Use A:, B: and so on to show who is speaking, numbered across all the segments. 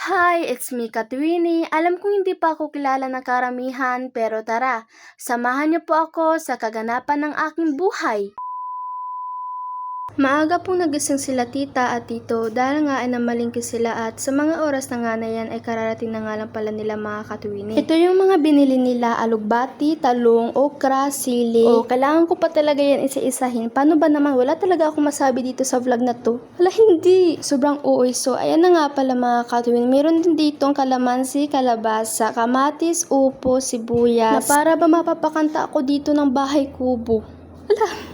A: Hi, it's me, Katwini. Alam kong hindi pa ako kilala ng karamihan, pero tara, samahan niyo po ako sa kaganapan ng aking buhay. Maaga pong nagising sila tita at tito dahil nga ay namalingki sila at sa mga oras na nga na yan ay kararating na nga lang pala nila mga Katwini. Ito yung mga binili nila, alugbati, talong, okra, sili. Kailangan ko pa talaga yan isa-isahin. Paano ba naman? Wala talaga akong masabi dito sa vlog na to. Wala, hindi. Sobrang uoy. So, ayan na nga pala mga Katwini. Meron din ditong kalamansi, kalabasa, kamatis, upo, sibuyas. Na para ba mapapakanta ako dito ng bahay kubo?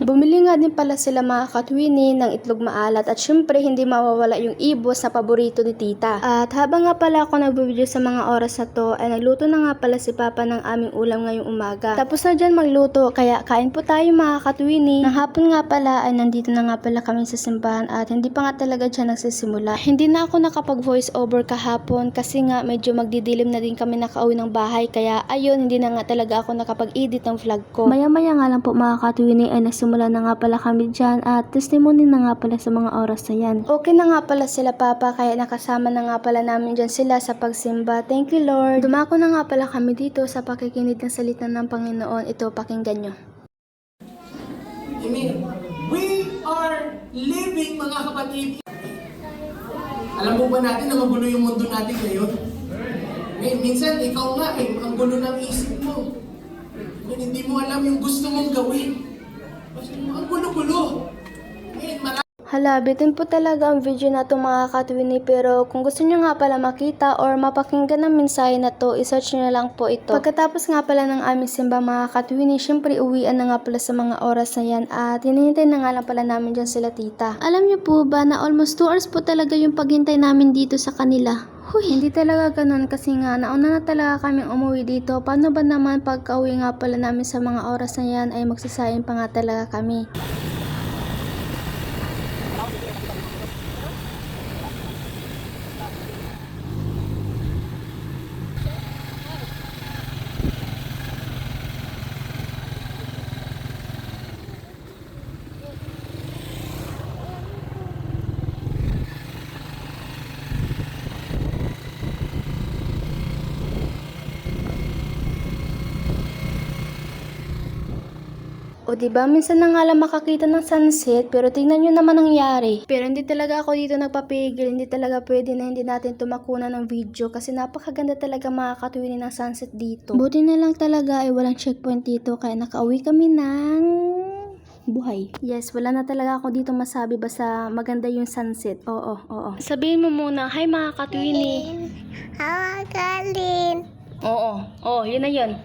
A: Bumili nga din pala sila mga Katwini ng itlog maalat at syempre hindi mawawala yung ibos na paborito ni tita. At habang nga pala ako nag-video sa mga oras na to ay nagluto na nga pala si Papa ng aming ulam ngayong umaga. Tapos na dyan magluto kaya kain po tayo mga Katwini. Nang hapon nga pala ay nandito na nga pala kami sa simbahan at hindi pa nga talaga dyan nagsisimula. Hindi na ako nakapag voice over kahapon kasi nga medyo magdidilim na din kami nakauwi ng bahay kaya ayun hindi na nga talaga ako nakapag-edit ng vlog ko. Maya-maya nga lang po mga Katwini ay nagsimula na nga pala kami dyan at testimony na nga pala sa mga oras na yan. Okay na nga pala sila Papa kaya nakasama na nga pala namin dyan sila sa pagsimba. Thank you Lord. Dumako na nga pala kami dito sa pakikinig ng salita ng Panginoon. Ito, pakinggan nyo.
B: Amen. We are living mga kapatid. Alam mo ba natin na magulo yung mundo natin ngayon? Minsan ikaw nga ang gulo ng isip mo. Hindi mo alam yung gusto mong gawin. Ang gulo-gulo.
A: Hala, bitin po talaga ang video na to mga Katwini, pero kung gusto nyo nga pala makita or mapakinggan ng mensahe na to, isearch nyo lang po ito. Pagkatapos nga pala ng aming simba mga Katwini, syempre uwian na nga pala sa mga oras na yan at hinihintay na nga lang pala namin dyan sila tita. Alam nyo po ba na almost 2 hours po talaga yung paghintay namin dito sa kanila? Huy, hindi talaga ganun kasi nga nauna na talaga kaming umuwi dito. Paano ba naman pagka-uwi nga pala namin sa mga oras na yan ay magsasayang pa nga talaga kami. O diba, minsan na nga lang makakita ng sunset, pero tingnan nyo naman nangyari. Pero hindi talaga ako dito nagpapigil, hindi talaga pwede na hindi natin tumakunan ng video kasi napakaganda talaga mga Katwini ng sunset dito. Buti na lang talaga ay walang checkpoint dito kaya nakauwi kami ng buhay. Yes, wala na talaga ako dito masabi basta maganda yung sunset. Oo. Sabihin mo muna, hi mga Katwini.
C: Hawagalin.
A: Oo, yun na yun.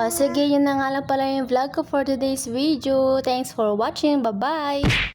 A: Sige, yun na nga lang pala yung vlog ko for today's video. Thanks for watching. Bye-bye!